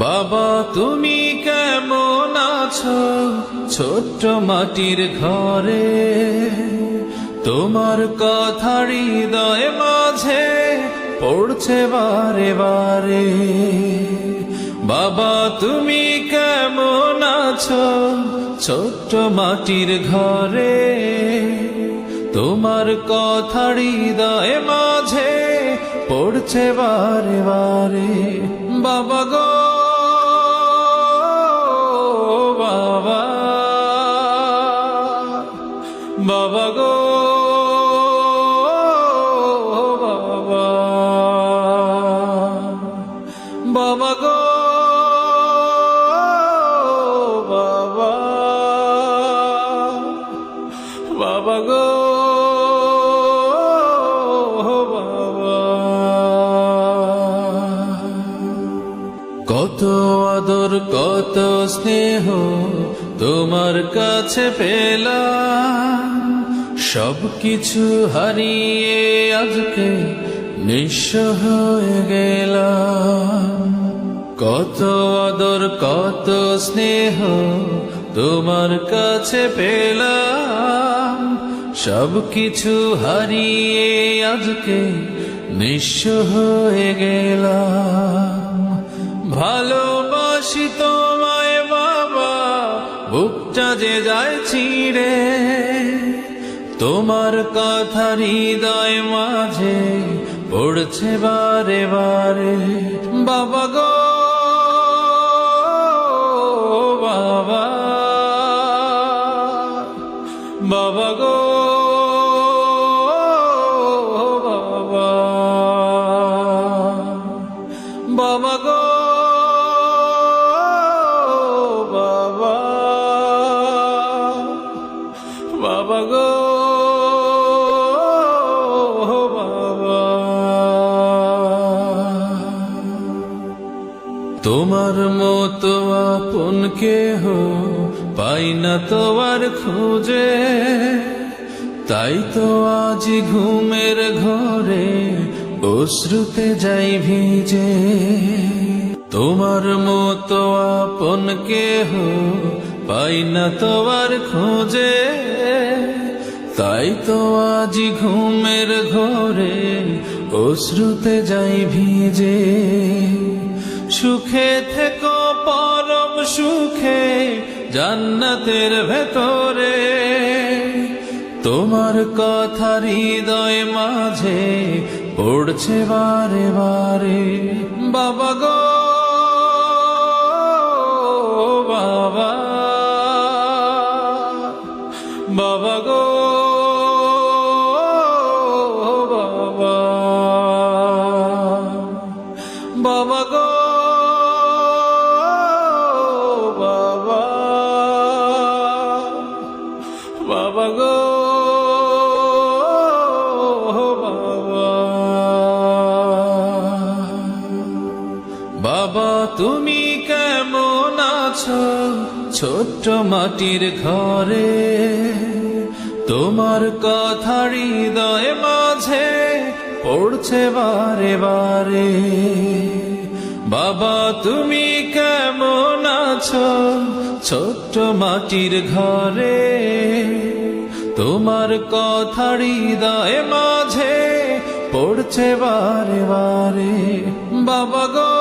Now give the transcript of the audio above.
বাবা তুমি কেমন আছো ছোট্ট মাটির ঘরে, তোমার কথা হৃদয় মাঝে পড়ছে বারে বারে। বাবা তুমি কেমন আছো ছোট্ট মাটির ঘরে, তোমার কথা হৃদয় মাঝে পড়ছে বারে বারে। বাবা গো বাবা, বাবা গো বাবা, বাবা গো বাবা, বাবা গো বাবা। কত আদর কত স্নেহ তোমার কাছে পেলাম, সবকিছু হারিয়ে আজকে নিঃস্ব হয়ে গেলাম। কত আদর কত স্নেহ তোমার কাছে পেলাম, সবকিছু হারিয়ে আজকে নিঃস্ব হয়ে গেলাম। ভালোবাসি তোমায় বাবা, বুকটা যে যায় ছিঁড়ে, তোমার কথা হৃদয় মাঝে পড়ছে বারে বারে। বাবা গো বাবা, বাবা গো বাবা, বাবা গো বাবা, বাবা গো বাবা। তোমার মতো আপন কেহ পাই না তো আর খুঁজে, তাই তো আজ ঘুমের ঘরে অশ্রুতে যাই ভিজে। তোমার মতো আপন কেহ পাই না তো আর খুঁজে, তাই তো আজ ঘুমের ঘরে অশ্রুতে যাই ভিজে। সুখে থেকো পরম সুখে জান্নাতের ভেতরে, তোমার কথা হৃদয় মাঝে পড়ছে বারে বারে। বাবা গো বাবা, বাবা গো বাবা, বাবা গো বাবা, বাবা গো বাবা। বাবা তুমি কেমন আছো ছোট্ট মাটির ঘরে, তোমার কথা হৃদয় মাঝে পড়ছে বারে বারে। বাবা তুমি কেমন আছো ছোট্ট মাটির ঘরে, তোমার কথা হৃদয় মাঝে পড়ছে বারে বারে। বাবা গো